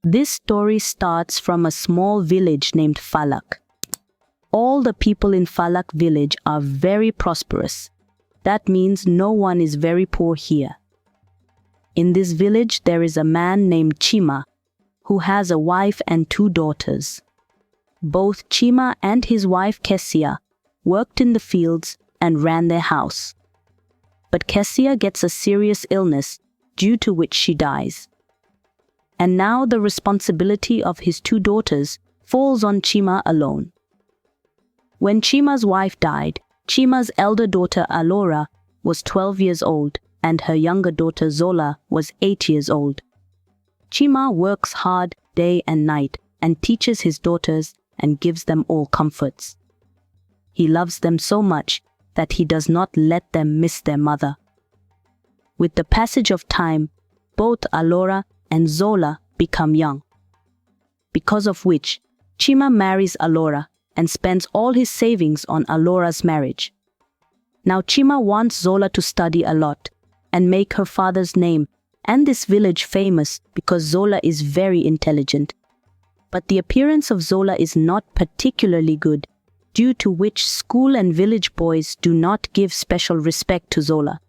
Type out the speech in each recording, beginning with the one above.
This story starts from a small village named Falak. All the people in Falak village are very prosperous. That means no one is very poor here. In this village there is a man named Chima who has a wife and 2 daughters. Both Chima and his wife Kessia worked in the fields and ran their house. But Kessia gets a serious illness due to which she dies. And now the responsibility of his 2 daughters falls on Chima alone. When Chima's wife died, Chima's elder daughter Alora was 12 years old and her younger daughter Zola was 8 years old. Chima works hard day and night and teaches his daughters and gives them all comforts. He loves them so much that he does not let them miss their mother. With the passage of time, both Alora and Zola become young, because of which Chima marries Alora and spends all his savings on Alora's marriage. Now Chima wants Zola to study a lot and make her father's name and this village famous because Zola is very intelligent. But the appearance of Zola is not particularly good, due to which school and village boys do not give special respect to Zola.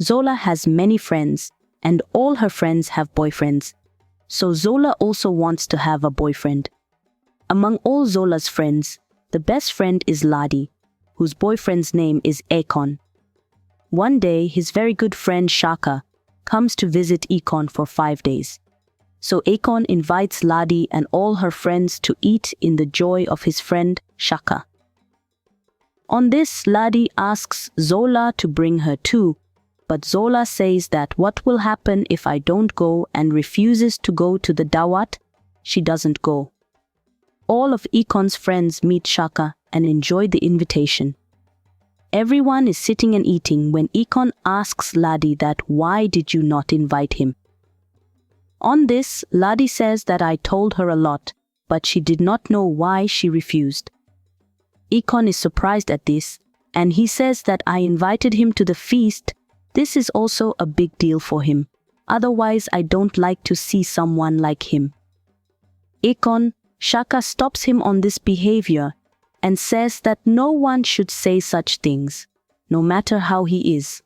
Zola has many friends, and all her friends have boyfriends. So Zola also wants to have a boyfriend. Among all Zola's friends, the best friend is Ladi, whose boyfriend's name is Akon. One day, his very good friend Shaka comes to visit Akon for 5 days. So Akon invites Ladi and all her friends to eat in the joy of his friend Shaka. On this, Ladi asks Zola to bring her too, but Zola says that what will happen if I don't go and refuses to go to the dawat, she doesn't go. All of Akon's friends meet Shaka and enjoy the invitation. Everyone is sitting and eating when Akon asks Ladi that why did you not invite him? On this, Ladi says that I told her a lot, but she did not know why she refused. Akon is surprised at this, and he says that I invited him to the feast. This is also a big deal for him. Otherwise, I don't like to see someone like him. Akon, Shaka stops him on this behavior and says that no one should say such things, no matter how he is.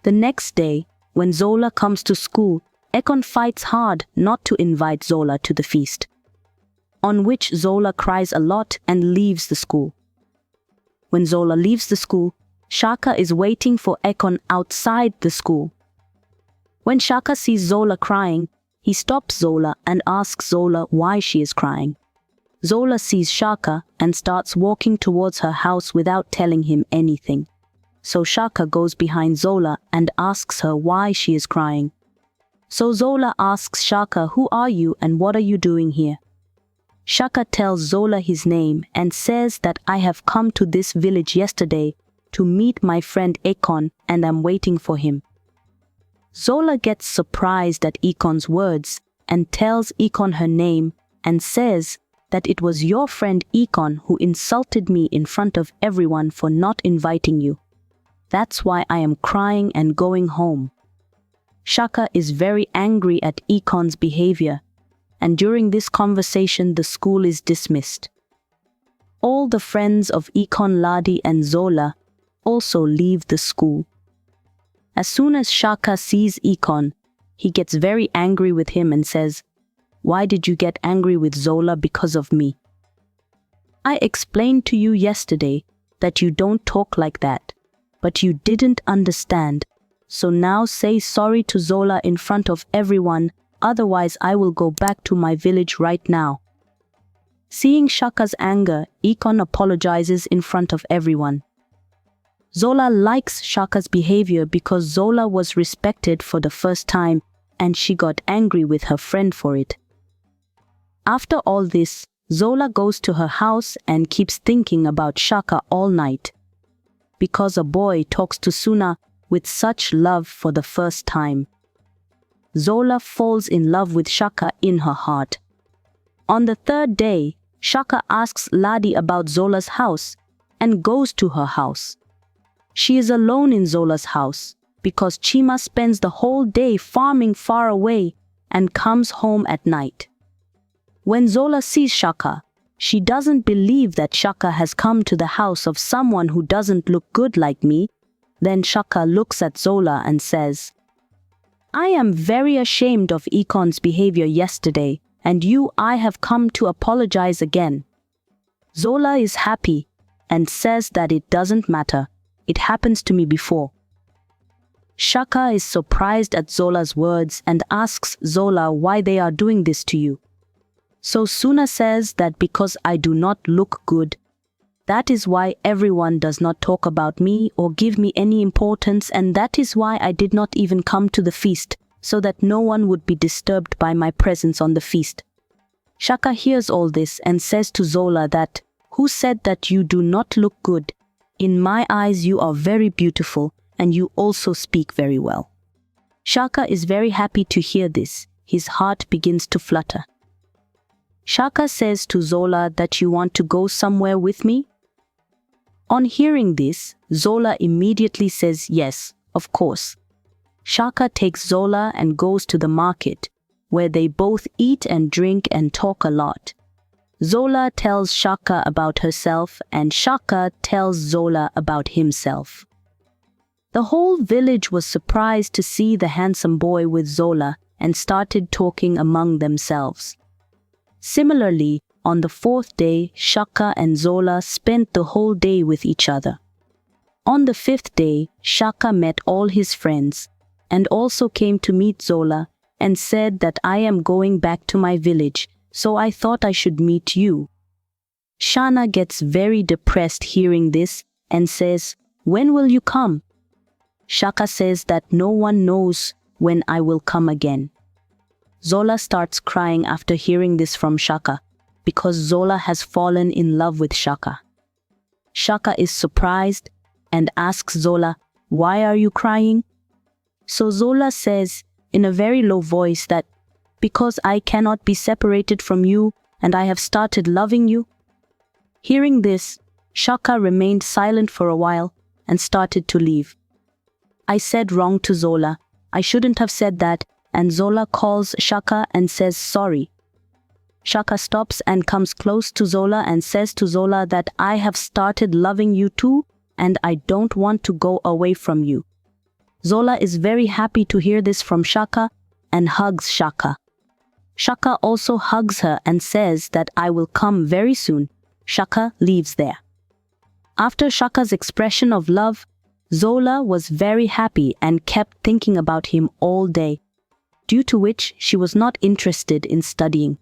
The next day, when Zola comes to school, Akon fights hard not to invite Zola to the feast, on which Zola cries a lot and leaves the school. When Zola leaves the school, Shaka is waiting for Akon outside the school. When Shaka sees Zola crying, he stops Zola and asks Zola why she is crying. Zola sees Shaka and starts walking towards her house without telling him anything. So Shaka goes behind Zola and asks her why she is crying. So Zola asks Shaka, "Who are you and what are you doing here?" Shaka tells Zola his name and says that I have come to this village yesterday to meet my friend Akon and am waiting for him. Zola gets surprised at Akon's words and tells Akon her name and says that it was your friend Akon who insulted me in front of everyone for not inviting you. That's why I am crying and going home. Shaka is very angry at Akon's behavior, and during this conversation the school is dismissed. All the friends of Akon, Ladi and Zola also leave the school. As soon as Shaka sees Akon, he gets very angry with him and says, "Why did you get angry with Zola because of me? I explained to you yesterday that you don't talk like that, but you didn't understand. So now say sorry to Zola in front of everyone, otherwise I will go back to my village right now." Seeing Shaka's anger, Akon apologizes in front of everyone. Zola likes Shaka's behavior because Zola was respected for the first time and she got angry with her friend for it. After all this, Zola goes to her house and keeps thinking about Shaka all night, because a boy talks to Suna with such love for the first time. Zola falls in love with Shaka in her heart. On the 3rd day, Shaka asks Ladi about Zola's house and goes to her house. She is alone in Zola's house because Chima spends the whole day farming far away and comes home at night. When Zola sees Shaka, she doesn't believe that Shaka has come to the house of someone who doesn't look good like me. Then Shaka looks at Zola and says, "I am very ashamed of Ikon's behavior yesterday, and I have come to apologize again." Zola is happy and says that it doesn't matter. It happens to me before. Shaka is surprised at Zola's words and asks Zola why they are doing this to you. So Suna says that because I do not look good, that is why everyone does not talk about me or give me any importance, and that is why I did not even come to the feast, so that no one would be disturbed by my presence on the feast. Shaka hears all this and says to Zola that, "Who said that you do not look good? In my eyes you are very beautiful, and you also speak very well." Shaka is very happy to hear this. His heart begins to flutter. Shaka says to Zola that, "You want to go somewhere with me?" On hearing this, Zola immediately says yes, of course. Shaka takes Zola and goes to the market, where they both eat and drink and talk a lot. Zola tells Shaka about herself, and Shaka tells Zola about himself. The whole village was surprised to see the handsome boy with Zola and started talking among themselves. Similarly, on the fourth day, Shaka and Zola spent the whole day with each other. On the fifth day, Shaka met all his friends and also came to meet Zola and said that, "I am going back to my village, so I thought I should meet you." Shana gets very depressed hearing this and says, "When will you come?" Shaka says that no one knows when I will come again. Zola starts crying after hearing this from Shaka, because Zola has fallen in love with Shaka. Shaka is surprised and asks Zola, "Why are you crying?" So Zola says in a very low voice that, "Because I cannot be separated from you and I have started loving you." Hearing this, Shaka remained silent for a while and started to leave. "I said wrong to Zola. I shouldn't have said that," and Zola calls Shaka and says sorry. Shaka stops and comes close to Zola and says to Zola that, "I have started loving you too, and I don't want to go away from you." Zola is very happy to hear this from Shaka and hugs Shaka. Shaka also hugs her and says that, "I will come very soon." Shaka leaves there. After Shaka's expression of love, Zola was very happy and kept thinking about him all day, due to which she was not interested in studying.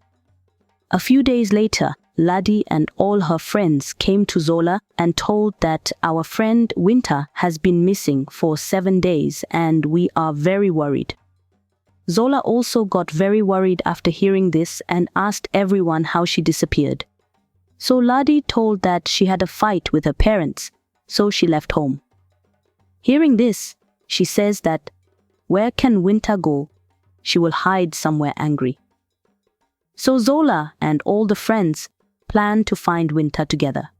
A few days later, Ladi and all her friends came to Zola and told that our friend Winter has been missing for 7 days and we are very worried. Zola also got very worried after hearing this and asked everyone how she disappeared. So Ladi told that she had a fight with her parents, so she left home. Hearing this, she says that, "Where can Winter go? She will hide somewhere angry." So Zola and all the friends plan to find Winter together.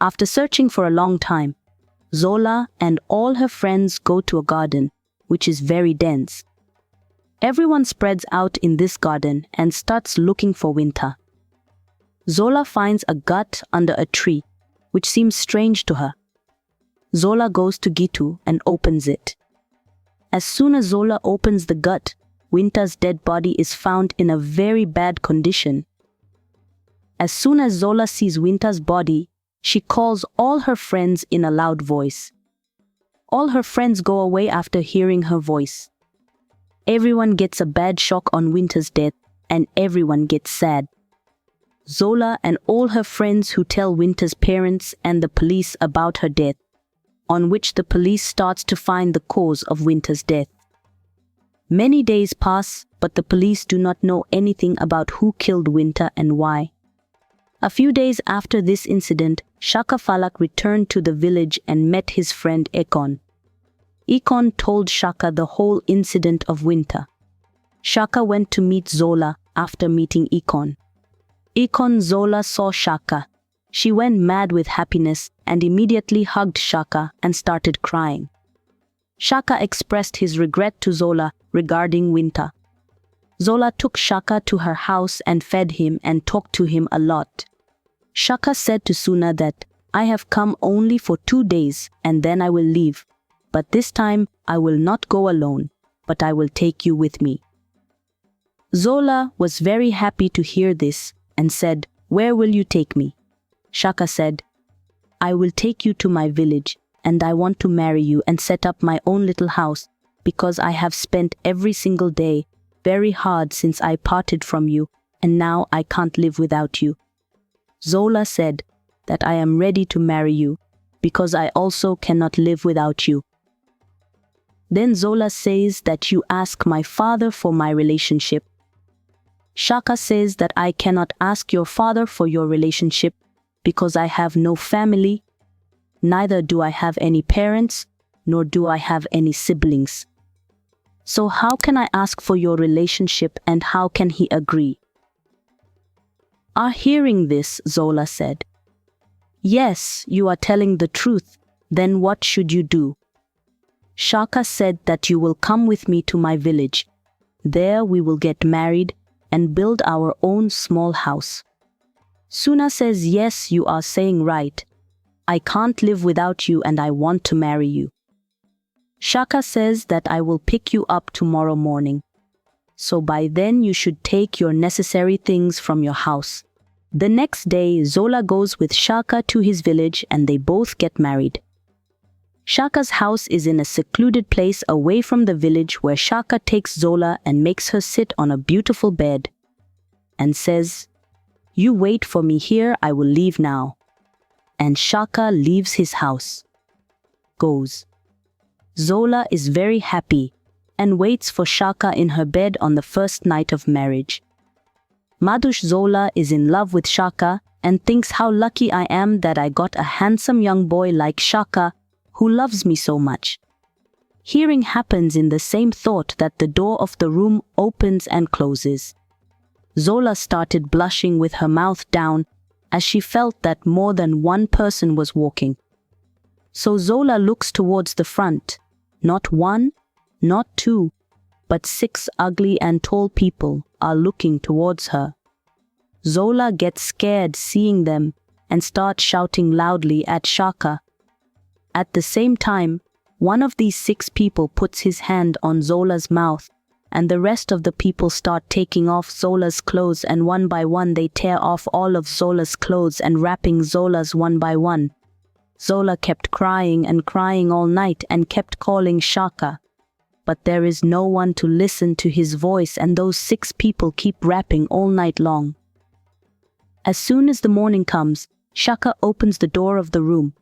After searching for a long time, Zola and all her friends go to a garden, which is very dense. Everyone spreads out in this garden and starts looking for Winter. Zola finds a gut under a tree, which seems strange to her. Zola goes to Gitu and opens it. As soon as Zola opens the gut, Winter's dead body is found in a very bad condition. As soon as Zola sees Winter's body, she calls all her friends in a loud voice. All her friends go away after hearing her voice. Everyone gets a bad shock on Winter's death, and everyone gets sad. Zola and all her friends who tell Winter's parents and the police about her death, on which the police starts to find the cause of Winter's death. Many days pass, but the police do not know anything about who killed Winter and why. A few days after this incident, Shaka Falak returned to the village and met his friend Ekon. Ekon told Shaka the whole incident of Winter. Shaka went to meet Zola after meeting Ekon. Zola saw Shaka. She went mad with happiness and immediately hugged Shaka and started crying. Shaka expressed his regret to Zola regarding Winter. Zola took Shaka to her house and fed him and talked to him a lot. Shaka said to Suna that, "I have come only for 2 days and then I will leave. But this time I will not go alone, but I will take you with me." Zola was very happy to hear this and said, "Where will you take me?" Shaka said, "I will take you to my village, and I want to marry you and set up my own little house, because I have spent every single day very hard since I parted from you, and now I can't live without you." Zola said that, "I am ready to marry you, because I also cannot live without you." Then Zola says that, "You ask my father for my relationship." Shaka says that, "I cannot ask your father for your relationship because I have no family, neither do I have any parents, nor do I have any siblings. So how can I ask for your relationship and how can he agree?" Hearing this, Zola said, "Yes, you are telling the truth. Then what should you do?" Shaka said that, "You will come with me to my village. There we will get married and build our own small house." Suna says, "Yes, you are saying right. I can't live without you and I want to marry you." Shaka says that, "I will pick you up tomorrow morning. So by then you should take your necessary things from your house." The next day, Zola goes with Shaka to his village and they both get married. Shaka's house is in a secluded place away from the village, where Shaka takes Zola and makes her sit on a beautiful bed and says, "You wait for me here, I will leave now." And Shaka leaves his house. Goes. Zola is very happy and waits for Shaka in her bed on the first night of marriage. Madush Zola is in love with Shaka and thinks, "How lucky I am that I got a handsome young boy like Shaka who loves me so much." Hearing happens in the same thought that the door of the room opens and closes. Zola started blushing with her mouth down as she felt that more than one person was walking. So Zola looks towards the front. Not one, not two, but 6 ugly and tall people are looking towards her. Zola gets scared seeing them and starts shouting loudly at Shaka. At the same time, one of these 6 people puts his hand on Zola's mouth, and the rest of the people start taking off Zola's clothes, and one by one they tear off all of Zola's clothes and wrapping Zola's one by one. Zola kept crying and crying all night and kept calling Shaka. But there is no one to listen to his voice, and those 6 people keep rapping all night long. As soon as the morning comes, Shaka opens the door of the room.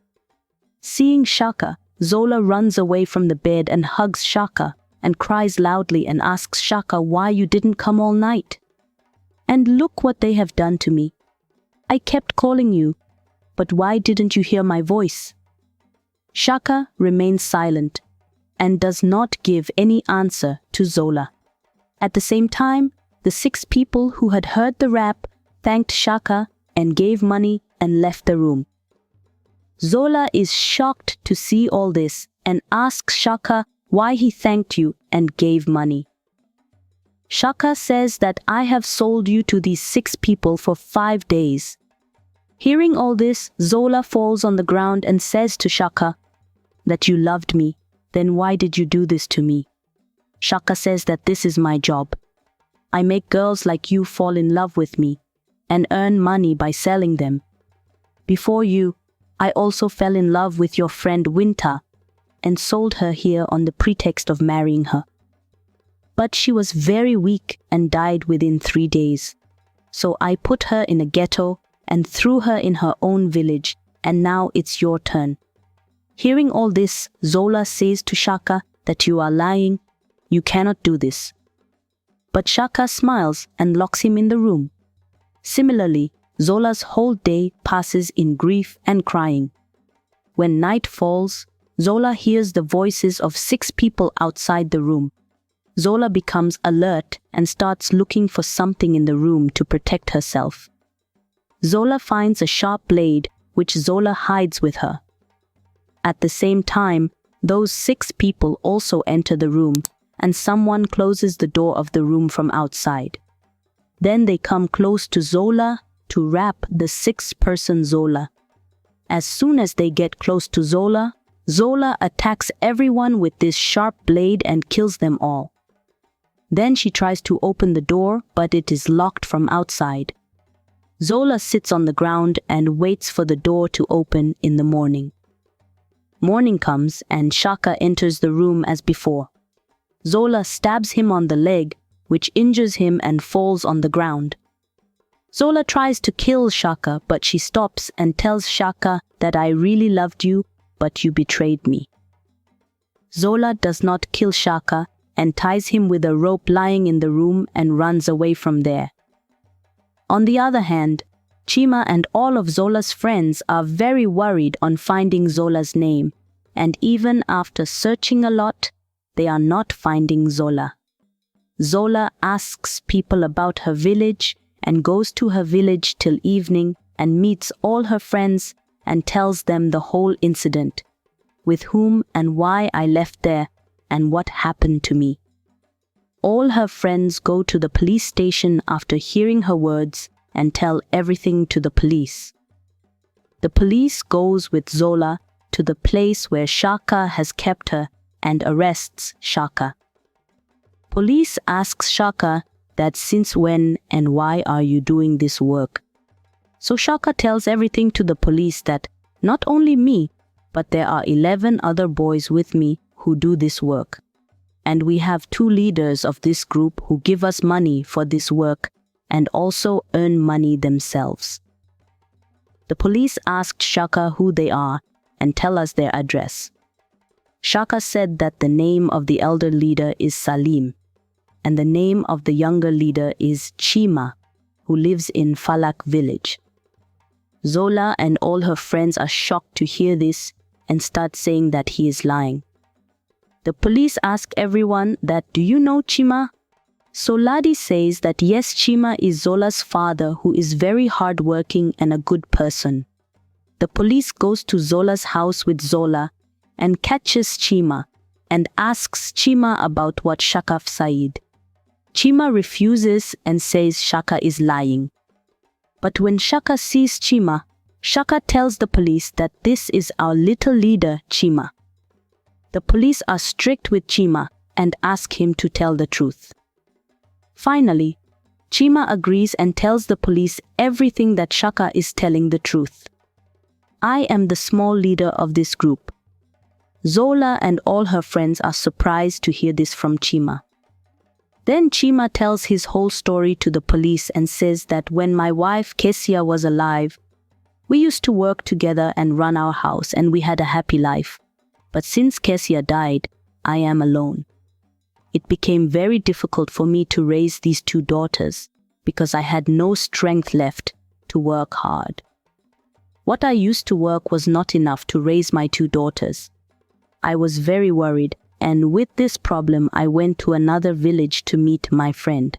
Seeing Shaka, Zola runs away from the bed and hugs Shaka and cries loudly and asks Shaka why you didn't come all night. "And look what they have done to me. I kept calling you, but why didn't you hear my voice?" Shaka remains silent and does not give any answer to Zola. At the same time, the 6 people who had heard the rap thanked Shaka and gave money and left the room. Zola is shocked to see all this and asks Shaka why he thanked you and gave money. Shaka says that, "I have sold you to these 6 people for 5 days. Hearing all this, Zola falls on the ground and says to Shaka that, "You loved me, then why did you do this to me?" Shaka says that, "This is my job. I make girls like you fall in love with me and earn money by selling them. Before you, I also fell in love with your friend Winter and sold her here on the pretext of marrying her. But she was very weak and died within 3 days. So I put her in a ghetto and threw her in her own village, and now it's your turn." Hearing all this, Zola says to Shaka that, "You are lying, you cannot do this." But Shaka smiles and locks him in the room. Similarly, Zola's whole day passes in grief and crying. When night falls, Zola hears the voices of 6 people outside the room. Zola becomes alert and starts looking for something in the room to protect herself. Zola finds a sharp blade, which Zola hides with her. At the same time, those 6 people also enter the room and someone closes the door of the room from outside. Then they come close to Zola to wrap the sixth-person Zola. As soon as they get close to Zola, Zola attacks everyone with this sharp blade and kills them all. Then she tries to open the door, but it is locked from outside. Zola sits on the ground and waits for the door to open in the morning. Morning comes and Shaka enters the room as before. Zola stabs him on the leg, which injures him and falls on the ground. Zola tries to kill Shaka, but she stops and tells Shaka that I really loved you, but you betrayed me. Zola does not kill Shaka and ties him with a rope lying in the room and runs away from there. On the other hand, Chima and all of Zola's friends are very worried on finding Zola's name, and even after searching a lot, they are not finding Zola. Zola asks people about her village and goes to her village till evening and meets all her friends and tells them the whole incident, with whom and why I left there and what happened to me. All her friends go to the police station after hearing her words and tell everything to the police. The police goes with Zola to the place where Shaka has kept her and arrests Shaka. Police asks Shaka that since when and why are you doing this work? So Shaka tells everything to the police that not only me, but there are 11 other boys with me who do this work. And we have 2 leaders of this group who give us money for this work and also earn money themselves. The police asked Shaka who they are and tell us their address. Shaka said that the name of the elder leader is Salim, and the name of the younger leader is Chima, who lives in Falak village. Zola and all her friends are shocked to hear this and start saying that he is lying. The police ask everyone that, do you know Chima? So Ladi says that yes, Chima is Zola's father who is very hardworking and a good person. The police goes to Zola's house with Zola and catches Chima and asks Chima about what Shaka said. Chima refuses and says Shaka is lying. But when Shaka sees Chima, Shaka tells the police that this is our little leader, Chima. The police are strict with Chima and ask him to tell the truth. Finally, Chima agrees and tells the police everything that Shaka is telling the truth. I am the small leader of this group. Zola and all her friends are surprised to hear this from Chima. Then Chima tells his whole story to the police and says that when my wife Kesia was alive, we used to work together and run our house and we had a happy life. But since Kesia died, I am alone. It became very difficult for me to raise these 2 daughters because I had no strength left to work hard. What I used to work was not enough to raise my 2 daughters. I was very worried, and with this problem I went to another village to meet my friend,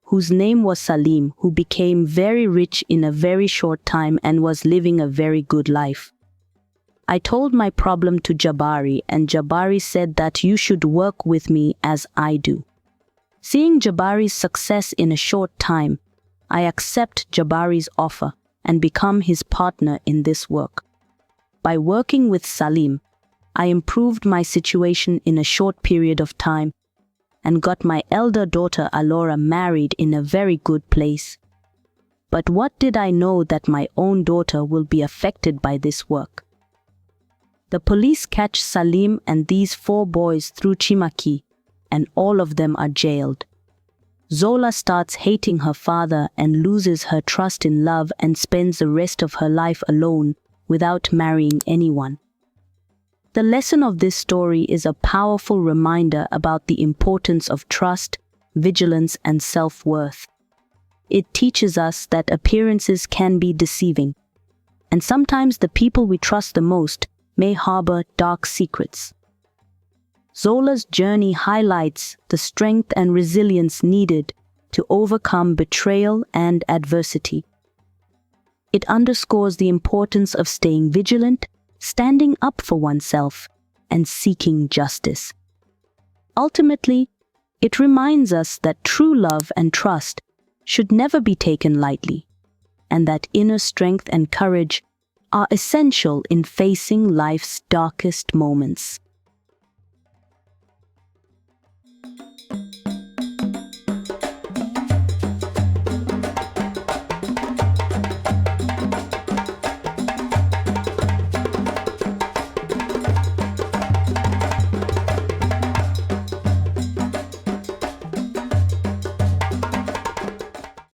whose name was Salim, who became very rich in a very short time and was living a very good life. I told my problem to Jabari, and Jabari said that you should work with me as I do. Seeing Jabari's success in a short time, I accept Jabari's offer and become his partner in this work. By working with Salim, I improved my situation in a short period of time and got my elder daughter Alora married in a very good place. But what did I know that my own daughter will be affected by this work? The police catch Salim and these 4 boys through Chimaki, and all of them are jailed. Zola starts hating her father and loses her trust in love and spends the rest of her life alone without marrying anyone. The lesson of this story is a powerful reminder about the importance of trust, vigilance, and self-worth. It teaches us that appearances can be deceiving, and sometimes the people we trust the most may harbor dark secrets. Zola's journey highlights the strength and resilience needed to overcome betrayal and adversity. It underscores the importance of staying vigilant, standing up for oneself, and seeking justice. Ultimately, it reminds us that true love and trust should never be taken lightly, and that inner strength and courage are essential in facing life's darkest moments.